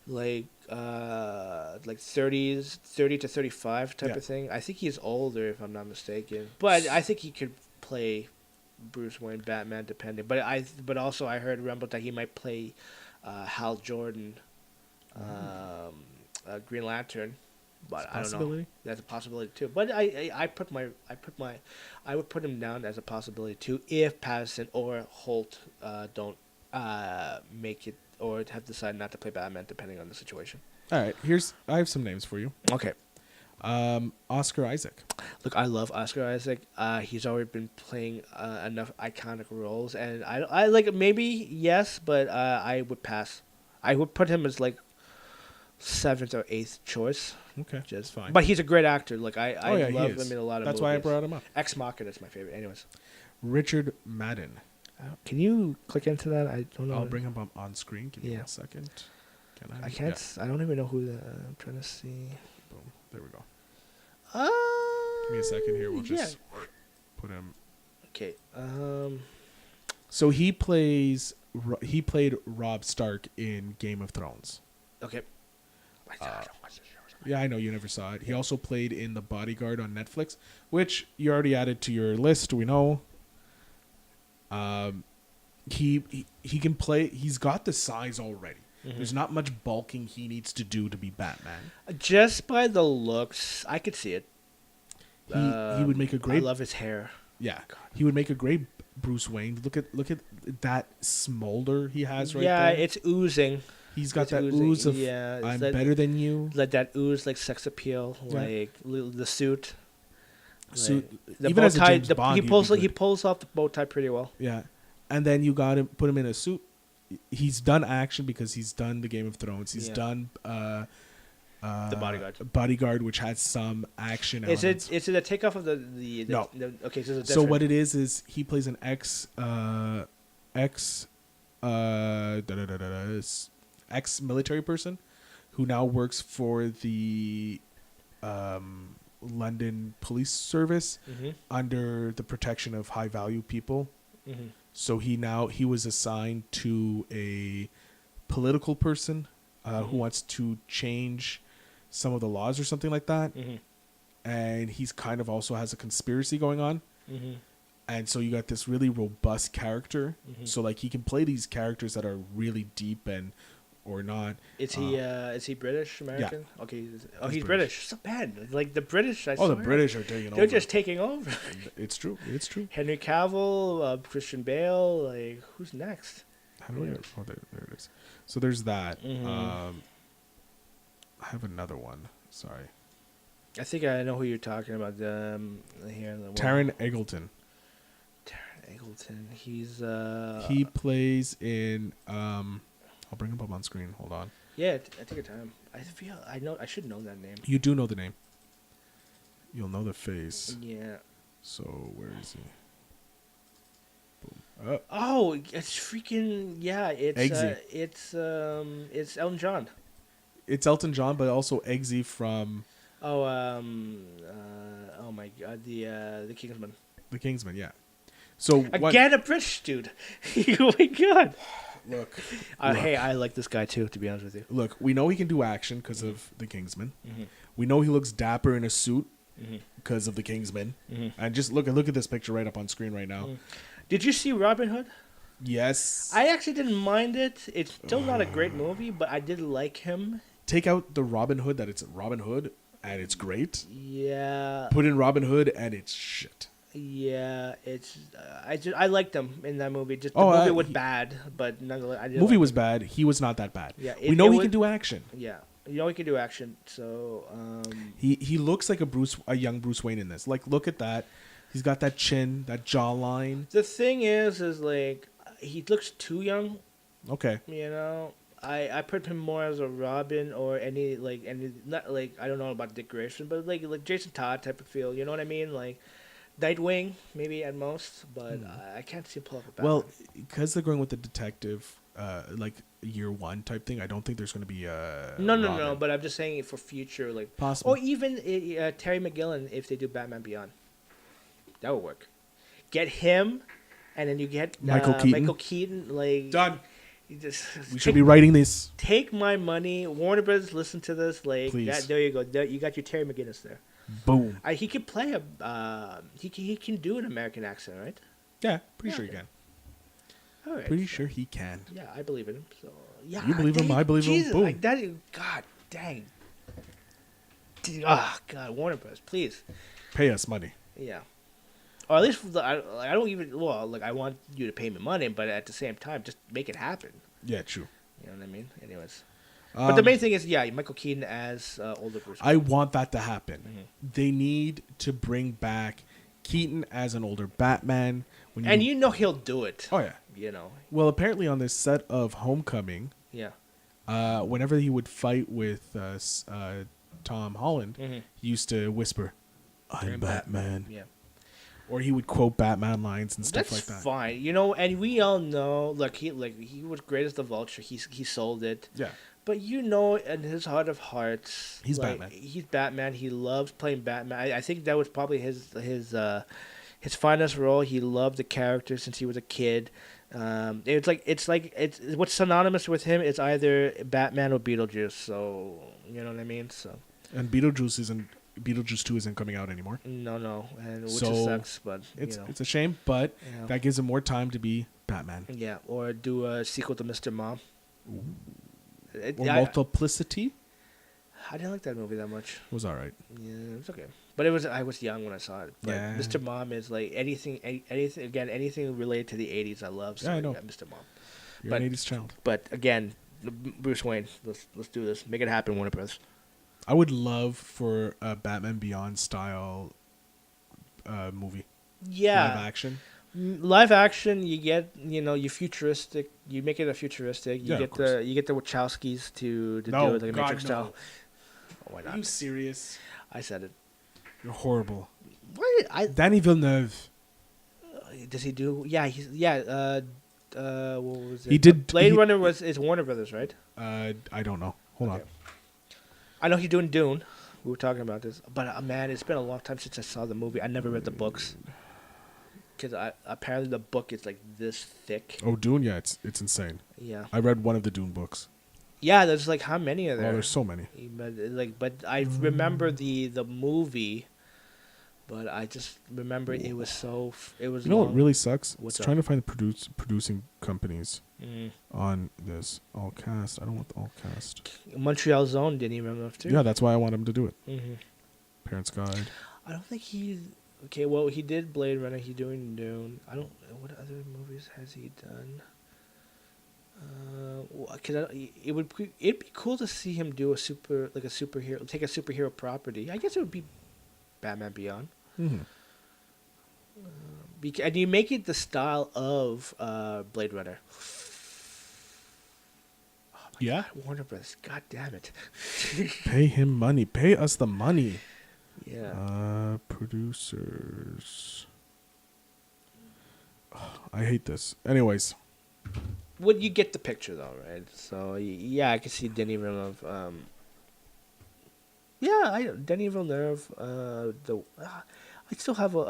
like 30 to 35 type of thing. I think he's older if I'm not mistaken. But I think he could play Bruce Wayne, Batman, depending. But also I heard rumble that he might play Hal Jordan, Green Lantern. But I don't know. That's a possibility too. But I would put him down as a possibility too if Pattinson or Holt don't make it or have decided not to play Batman, depending on the situation. All right, I have some names for you. Okay. Oscar Isaac. Look, I love Oscar Isaac. He's already been playing enough iconic roles, and I like maybe yes, but I would pass. I would put him as like 7th or 8th choice. Okay, just fine. But he's a great actor. Like I love him in a lot of movies. That's why I brought him up. Ex Machina is my favorite. Anyways, Richard Madden. Can you click into that? I don't know. I'll bring him up on screen. Give me 1 second. Can I? I can't. Yeah. I don't even know who. I'm trying to see. Boom. There we go. Give me a second here. We'll just put him. Okay. So he played Robb Stark in Game of Thrones. Okay. Yeah, I know you never saw it. He also played in The Bodyguard on Netflix, which you already added to your list. We know. He can play. He's got the size already. Mm-hmm. There's not much bulking he needs to do to be Batman. Just by the looks, I could see it. He would make a great. I love his hair. Yeah, he would make a great Bruce Wayne. Look at that smolder he has right there. Yeah, it's oozing. He's got that ooze of I'm better than you. Like that ooze, like sex appeal, like the suit. Suit. Like, the even bow as a tie, James Bond, he pulls off the bow tie pretty well. Yeah, and then you got to put him in a suit. He's done action because he's done the Game of Thrones. He's done the Bodyguard. Bodyguard, which has some action elements. Is it a takeoff of the no? Okay, so what it is he plays an ex-military person who now works for the London police service under the protection of high-value people. Mm-hmm. So he was assigned to a political person who wants to change some of the laws or something like that. Mm-hmm. and he's kind of also has a conspiracy going on. Mm-hmm. And so you got this really robust character. Mm-hmm. So like he can play these characters that are really deep and or not. Is he British American? Yeah. Okay. He's British. So bad. Like the British. The British are taking over. They're just taking over. It's true. It's true. Henry Cavill, Christian Bale. Like who's next? How do there it is. So there's that. Mm-hmm. I have another one. Sorry. I think I know who you're talking about. Here, Taron Egerton. Taron Egerton. He's he plays in. I'll bring him up on screen. Hold on. Yeah, I take your time. I should know that name. You do know the name. You'll know the face. Yeah. So where is he? Boom. Oh, it's freaking yeah! It's Elton John. It's Elton John, but also Eggsy from. Oh my God, the Kingsman. The Kingsman, yeah. So again, a British dude. Oh my God. Look. Hey, I like this guy too. To be honest with you. Look, we know he can do action because of the Kingsman. Mm-hmm. We know he looks dapper in a suit mm-hmm. because of the Kingsman. Mm-hmm. And just look at this picture right up on screen right now. Mm-hmm. Did you see Robin Hood? Yes. I actually didn't mind it. It's still not a great movie, but I did like him. Take out the Robin Hood that it's Robin Hood and it's great. Yeah. Put in Robin Hood and it's shit. Yeah, it's I liked him in that movie. Just the movie was bad, but nonetheless, I did. Movie was bad. He was not that bad. Yeah, we know he can do action. Yeah, you know he can do action. So he looks like a young Bruce Wayne in this. Like, look at that. He's got that chin, that jawline. The thing is like he looks too young. Okay. You know, I put him more as a Robin or any not like I don't know about Dick Grayson, but like Jason Todd type of feel. You know what I mean? Like. Nightwing, maybe at most, but I can't see him pull up a Batman. Well, because they're going with the detective, like year one type thing, I don't think there's going to be a. No. But I'm just saying it for future, like possible. Or even Terry McGillen if they do Batman Beyond, that would work. Get him, and then you get Michael Keaton. Michael Keaton, like done. We should be writing this. Take my money, Warner Brothers. Listen to this, like please. There you go. You got your Terry McGinnis there. Boom. He can play he can do an American accent, right? Yeah, pretty sure he can. All right. Pretty sure he can. Yeah, I believe in him. So yeah, you believe him, I believe him. Boom. Like that. God dang. Ah, God, Warner Bros. Please pay us money. Yeah, or at least I don't even. Well, like I want you to pay me money, but at the same time, just make it happen. Yeah, true. You know what I mean? Anyways. But the main thing is, Michael Keaton as older Bruce Wayne. I want that to happen. Mm-hmm. They need to bring back Keaton as an older Batman. And you know he'll do it. Oh, yeah. You know. Well, apparently on this set of Homecoming, whenever he would fight with Tom Holland, mm-hmm. he used to whisper, "I'm Batman." Yeah. Or he would quote Batman lines and stuff like that. That's fine. You know, and we all know, he was great as the Vulture. He sold it. Yeah. But you know, in his heart of hearts, he's Batman. He's Batman. He loves playing Batman. I think that was probably his finest role. He loved the character since he was a kid. It's what's synonymous with him is either Batman or Beetlejuice. So you know what I mean. So. And Beetlejuice 2 isn't coming out anymore. No, and which sucks. But it's a shame. But that gives him more time to be Batman. Yeah, or do a sequel to Mr. Mom. Ooh. Multiplicity. I didn't like that movie that much. It was all right. Yeah, it was okay. But I was young when I saw it. But yeah. Mr. Mom is like anything related to the 80s I love. So yeah, I know. Mr. Mom. You're an 80s child. But again, Bruce Wayne, let's do this. Make it happen, Warner Bros. I would love for a Batman Beyond style movie. Yeah. Live action. Live action, you get you futuristic. You make it a futuristic. You get the Wachowskis to do it like a Matrix style. Oh, why not? Are you serious? I said it. You're horrible. What? Danny Villeneuve. Does he do? Yeah, what was it? He did. Blade Runner is Warner Brothers, right? I don't know. Hold on. I know he's doing Dune. We were talking about this, but man, it's been a long time since I saw the movie. I never read the books. Because apparently the book is like this thick. Oh, Dune, yeah, it's insane. Yeah, I read one of the Dune books. Yeah, there's like how many are there? Oh, there's so many. But I remember the movie but I just remember it was so. It was. You know what long. really sucks? What's It's up? trying to find the producing companies Mm. on this all cast. I don't want the all cast. Montreal Zone didn't even enough too. Yeah, that's why I want him to do it. Mm-hmm. Parents Guide. I don't think he's okay. Well, he did Blade Runner. He's doing Dune. I don't. What other movies has he done? Cause it'd be cool to see him do a superhero, take a superhero property. I guess it would be Batman Beyond. Mm-hmm. And you make it the style of Blade Runner. Yeah. Warner Bros. God damn it. Pay him money. Pay us the money. Yeah. Producers. I hate this. Anyways. Well, you get the picture though, right? So yeah, I can see Denis Villeneuve. Denis Villeneuve. I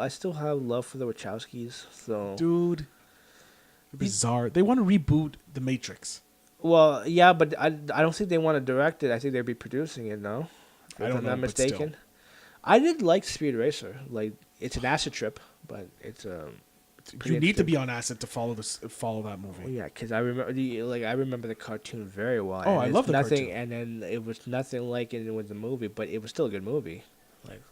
still have love for the Wachowskis. So Dude. Bizarre. They want to reboot The Matrix. well, yeah, but I don't think they want to direct it. I think they'd be producing it. No, I if don't I'm know, not but still. mistaken. I did like Speed Racer. Like it's an acid trip, but it's pretty You need to interesting. be on acid to follow that movie. Oh, yeah, because I remember the cartoon very well. Oh, and I it's love the nothing, cartoon. and then it was nothing like it with the movie, but it was still a good movie. Like,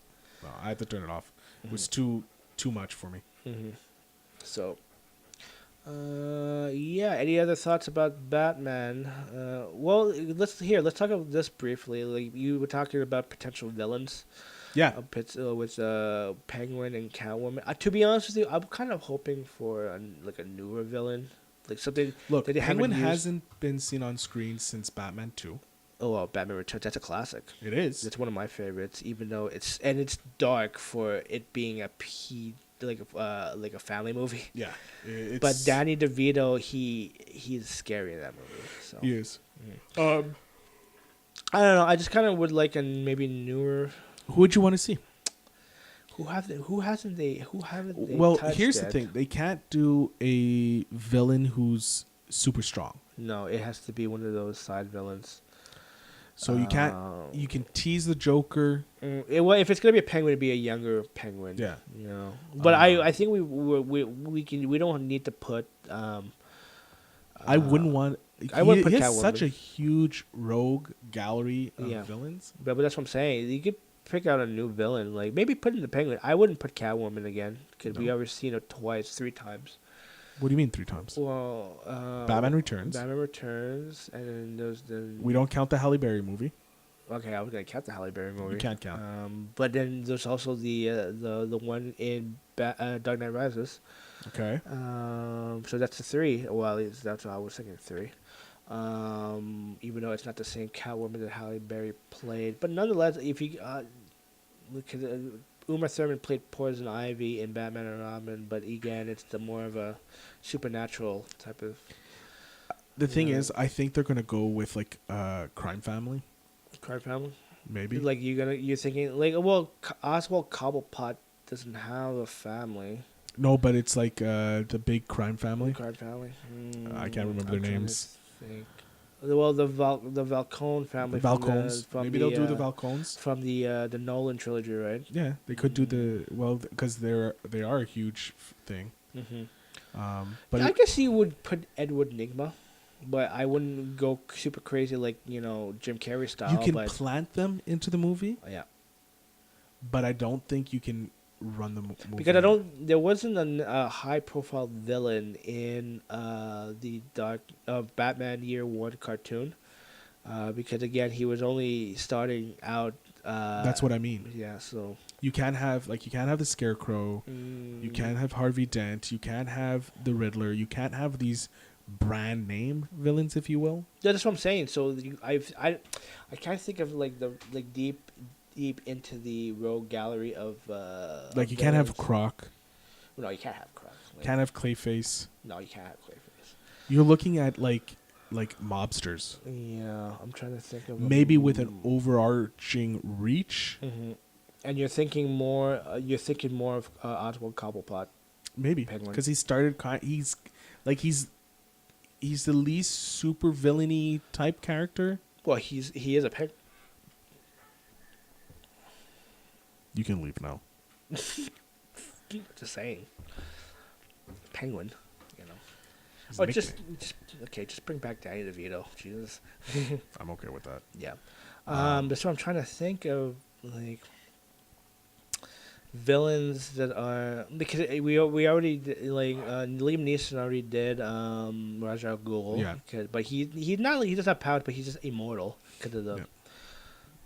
No, I had to turn it off. It was Mm-hmm. too much for me. So, yeah. Any other thoughts about Batman? Well, let's talk about this briefly. Like you were talking about potential villains. Yeah. With Penguin and Catwoman. To be honest with you, I'm kind of hoping for a newer villain, like something. Look, that they Penguin haven't used. hasn't been seen on screen since Batman 2. Oh, well, Batman Returns. That's a classic. It is. That's one of my favorites, even though it's dark for it being like a family movie. Yeah. It's, But Danny DeVito, he's scary in that movie. So He is. I don't know. I just kind of would like a maybe newer. Who would you want to see? Who haven't they? Well, touched here's yet? the thing. They can't do a villain who's super strong. No, it has to be one of those side villains. So you can't. You can tease the Joker. Well, if it's gonna be a penguin, it'd be a younger penguin. Yeah. You know. But I think we don't need to put. I wouldn't want. I wouldn't put he has Catwoman. such a huge rogue gallery of Yeah. villains. But that's what I'm saying. You could pick out a new villain, like maybe put in the penguin. I wouldn't put Catwoman again because we No. already seen her twice, 3 times. What do you mean 3 times? Well, Batman Returns. Batman Returns, and then there's the. We don't count the Halle Berry movie. Okay, I was gonna count the Halle Berry movie. You can't count. But then there's also the one in Dark Knight Rises. Okay. So that's the 3. Well, at least that's what I was thinking 3. Even though it's not the same Catwoman that Halle Berry played, but nonetheless, if you look at Uma Thurman played Poison Ivy in Batman and Robin, but again, it's the more of a supernatural type of. The thing Yeah. is, I think they're gonna go with like crime family, Crime family. maybe. Like you're thinking like Oswald Cobblepot doesn't have a family. No, but it's like the big crime family. Crime family. I can't remember I'm their trying to names. think. Well, the Falcone family. The Falcones. From Maybe the, they'll do the Falcones. from the Nolan trilogy, right? Yeah, they could do the because they are a huge thing. Mm-hmm. But I guess you would put Edward Nygma, but I wouldn't go super crazy like Jim Carrey style. you can but plant them into the movie, yeah, but I don't think you can run the movie. because there wasn't a high profile villain in the Batman Year One cartoon, because again he was only starting out. That's what I mean. Yeah, so You can't have the Scarecrow. You can't have Harvey Dent. You can't have the Riddler. You can't have these brand name villains, if you will. Yeah, that's what I'm saying. So I can't think of deep into the rogue gallery of Like you can't have villains. Croc. No, you can't have Croc. Can't have Clayface. No, you can't have Clayface. You're looking at like mobsters, Yeah, I'm trying to think of maybe with an overarching reach. Mm-hmm. And you're thinking more. You're thinking more of Oswald Cobblepot. Maybe Penguin. because he started. He's the least super villainy type character. Well, he is a penguin. You can leave now. Just saying. Penguin, you know. His Oh, nickname. just bring back Danny DeVito. Jesus. I'm okay with that. Yeah. Um, That's what I'm trying to think of, like villains that are because we already like Liam Neeson already did Ra's al Ghul. Yeah. But he's not he doesn't have powers, but he's just immortal because of the Yeah.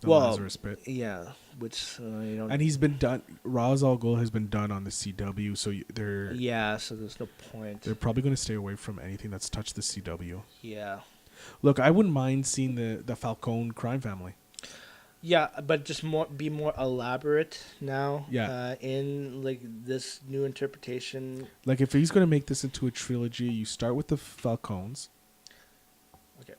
The well Lazarus Pit. yeah, which you know. And he's been done. Ra's al Ghul has been done on the CW, so they're Yeah, so there's no point. they're probably going to stay away from anything that's touched the CW. Yeah. Look, I wouldn't mind seeing the Falcone crime family. Yeah, but just be more elaborate now. Yeah. In like this new interpretation. Like if he's going to make this into a trilogy, you start with the Falcones. Okay.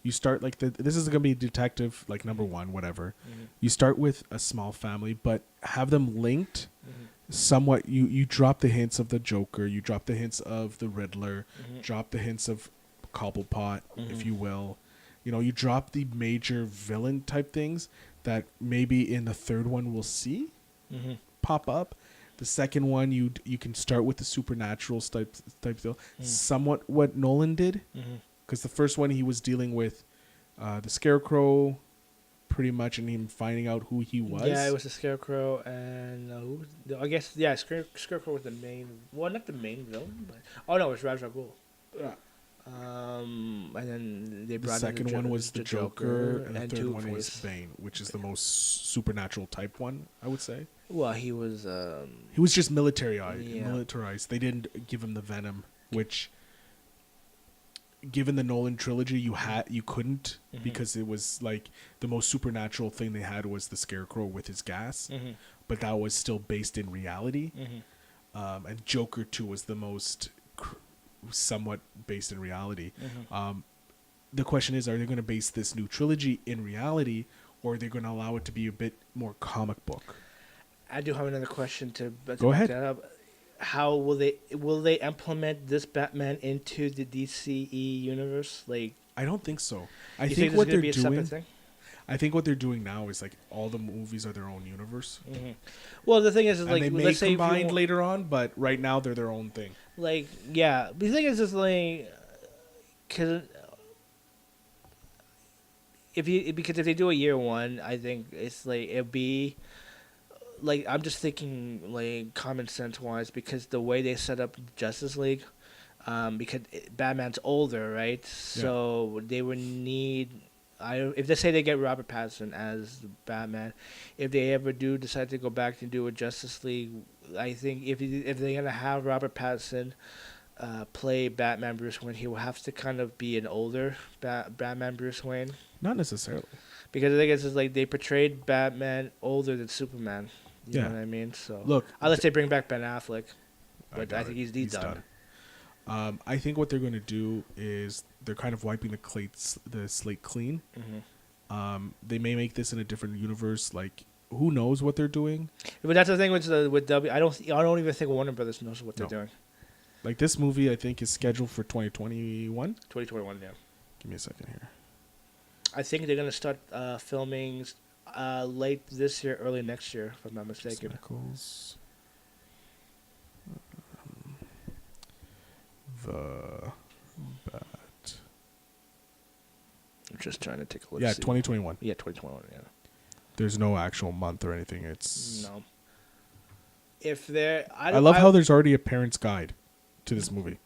You start like this is going to be detective like number 1, whatever. Mm-hmm. You start with a small family, but have them linked Mm-hmm. somewhat. You drop the hints of the Joker, you drop the hints of the Riddler, Mm-hmm. drop the hints of Cobblepot, Mm-hmm. if you will. You know, you drop the major villain type things that maybe in the third one we'll see Mm-hmm. pop up. The second one you can start with the supernatural type deal, somewhat what Nolan did, Mm-hmm. because the first one he was dealing with the Scarecrow, pretty much, and him finding out who he was. Yeah, it was the Scarecrow, and I guess Scarecrow was the main. Well, not the main villain, but it was Ra's al Ghul. Yeah. And then they The brought in second one was the Joker, and the third one was Two-Face. Bane, which is the most supernatural type one, I would say. Well, he was. He was just militarized. Yeah. They didn't give him the venom, which, given the Nolan trilogy, you couldn't, Mhm. because it was like the most supernatural thing they had was the Scarecrow with his gas, Mm-hmm. but that was still based in reality. Mm-hmm. And Joker 2 was the most somewhat based in reality. Mm-hmm. The question is, are they going to base this new trilogy in reality, or are they going to allow it to be a bit more comic book? I do have another question to Go ahead. that up. How will they implement this Batman into the DCE universe? Like, I don't think so. I you think this what is gonna they're be a separate doing. thing? I think what they're doing now is like all the movies are their own universe. Mm-hmm. Well, the thing is And like, they may let's say if you combine want- later on, but right now they're their own thing. like, yeah. The thing is just like, because if they do a year one, I think it's like it'll be like, I'm just thinking like common sense wise, because the way they set up Justice League, because Batman's older, right? So they would need. If they say they get Robert Pattinson as Batman, if they ever do decide to go back and do a Justice League, I think if they're gonna have Robert Pattinson play Batman Bruce Wayne, he will have to kind of be an older Batman Bruce Wayne. Not necessarily. Because I think it's just like they portrayed Batman older than Superman. You Yeah. know what I mean? So Look, unless they bring back Ben Affleck, but I doubt think it. he's done. I think what they're going to do is they're kind of wiping the slate clean. Mm-hmm. They may make this in a different universe. Like, who knows what they're doing? But that's the thing with W. I don't even think Warner Brothers knows what they're doing. Like, this movie, I think, is scheduled for 2021. 2021, yeah. Give me a second here. I think they're gonna start filming late this year, early next year, if I'm not mistaken. Nichols. The Bat. I'm just trying to take a look. Yeah, see. 2021. Yeah, 2021. Yeah. There's no actual month or anything. It's No. If there, I love how there's already a parent's guide to this movie.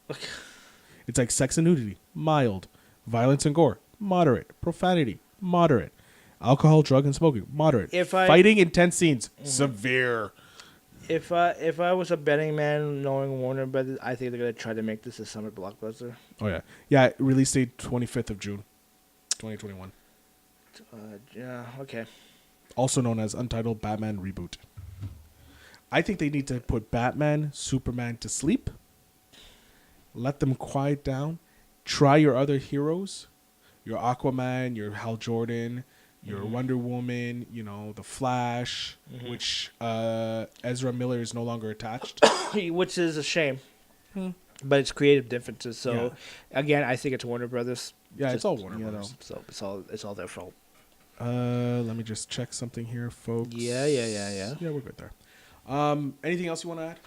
It's like sex and nudity, mild, violence and gore, moderate, profanity, moderate, alcohol, drug, and smoking, moderate, fighting, intense scenes, severe. If I was a betting man, knowing Warner Brothers, I think they're gonna try to make this a summer blockbuster. Oh yeah. Release date 25th of June, 2021. Yeah. Okay. Also known as Untitled Batman Reboot. I think they need to put Batman, Superman to sleep. Let them quiet down. Try your other heroes. Your Aquaman, your Hal Jordan, your Wonder Woman, the Flash, which Ezra Miller is no longer attached. Which is a shame. But it's creative differences. So again, I think it's Warner Brothers. Yeah, it's all Warner Brothers. So it's all their fault. Let me just check something here, folks. Yeah. Yeah, we're good there. Anything else you want to add?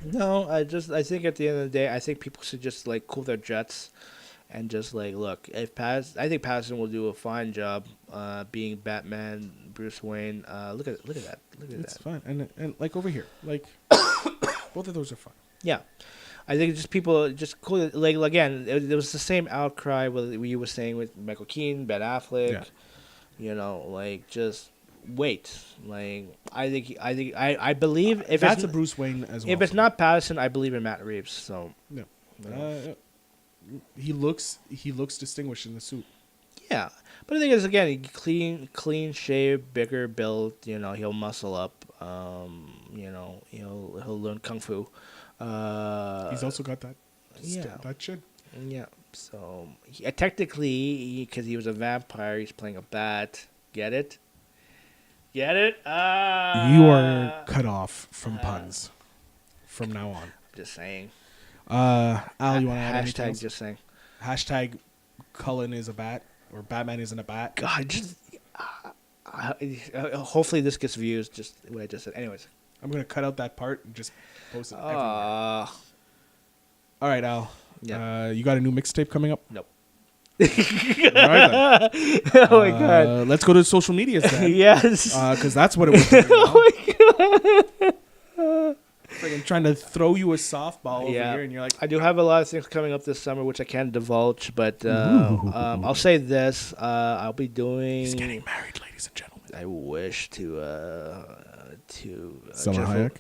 No, I think at the end of the day, I think people should just like cool their jets, and just like look. I think Patterson will do a fine job, being Batman, Bruce Wayne. Look at that. It's fine, and like over here, like both of those are fine. Yeah, I think just people just cool it. Like again, it was the same outcry with you were saying with Michael Keaton, Ben Affleck. Yeah. You know, like just wait. Like I believe if That's it's a Bruce Wayne as well. if it's not Patterson, I believe in Matt Reeves. So No. you know. He looks distinguished in the suit. Yeah, but the thing is, again, clean shave, bigger build. You know, he'll muscle up. You know, he'll learn kung fu. He's also got that. Yeah. That chin. Yeah. So technically, because he was a vampire, he's playing a bat. Get it? Get it? You are cut off from puns from now on. Just saying. Al, you want to add anything Hashtag else? just saying. Hashtag Cullen is a bat or Batman isn't a bat. God, just hopefully this gets views. Just what I just said. Anyways. I'm gonna cut out that part and just post it everywhere. All right, Al. Yeah. You got a new mixtape coming up? Nope. All right, then. Oh my god. Let's go to social medias then. Yes. Because that's what it was. Oh my god. It's like I'm trying to throw you a softball over Yeah. here, and you're like, I do have a lot of things coming up this summer, which I can't divulge, but I'll say this: I'll be doing. he's getting married, ladies and gentlemen. I wish to Salma Hayek?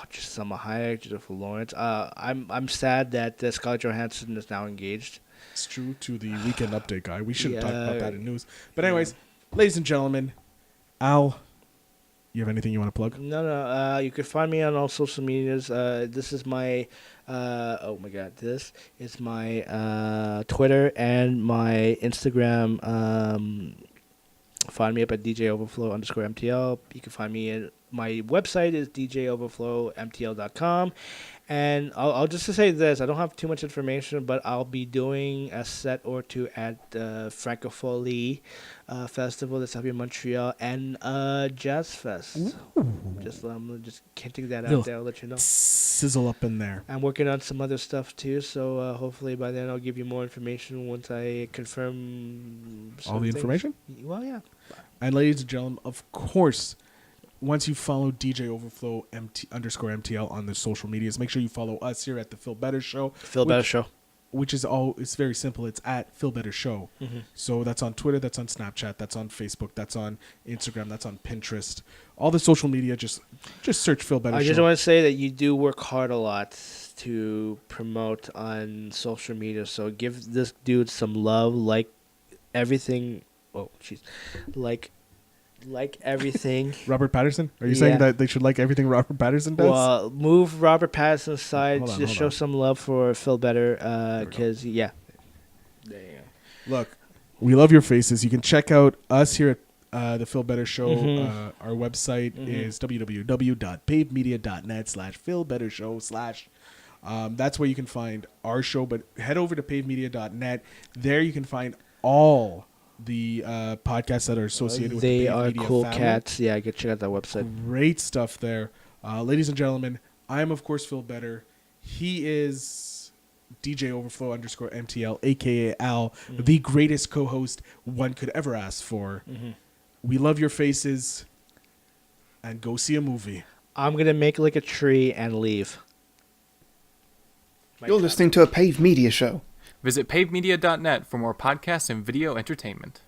Just Salma Hayek, Jennifer Lawrence. I'm sad that Scarlett Johansson is now engaged. It's true to the Weekend Update guy. We should talk about Yeah. that in news. But anyways, ladies and gentlemen, Al, you have anything you want to plug? No. You can find me on all social medias. This is my. Oh my God! This is my Twitter and my Instagram. Find me up at DJOverflow_MTL. You can find me at my website is DJOverflowMTL.com. And I'll just to say this, I don't have too much information, but I'll be doing a set or two at Francophonie Festival that's up in Montreal and Jazz Fest. Just hinting that out there. I'll let you know. Sizzle up in there. I'm working on some other stuff too, so hopefully by then I'll give you more information once I confirm All the things. information? Well, yeah. And ladies and gentlemen, of course, once you follow DJ Overflow _MTL on the social medias, make sure you follow us here at the Phil Better Show. Better Show. Which is it's very simple. It's at Phil Better Show. Mm-hmm. So that's on Twitter, that's on Snapchat, that's on Facebook, that's on Instagram, that's on Pinterest. All the social media, just search Phil Better Show. I just want to say that you do work hard a lot to promote on social media. So give this dude some love, like everything. Oh, jeez, like everything. Robert Patterson? Are you saying that they should like everything Robert Patterson does? Well, move Robert Patterson aside. Hold on, Just show some love for Phil Better, because yeah. There you go. Look, we love your faces. You can check out us here at the Phil Better Show. Mm-hmm. Our website is www.pavedmedia.net/PhilBetterShow/ that's where you can find our show, but head over to pavedmedia.net. There you can find all the podcasts that are associated with the They Pave are Media cool family. cats. Yeah, go check out that website. Great stuff there. Ladies and gentlemen, I am, of course, Phil Better. He is DJ Overflow _MTL, a.k.a. Al, the greatest co-host one could ever ask for. Mm-hmm. We love your faces, and go see a movie. I'm going to make like a tree and leave. You're listening to a Pave Media Show. Visit pavemedia.net for more podcasts and video entertainment.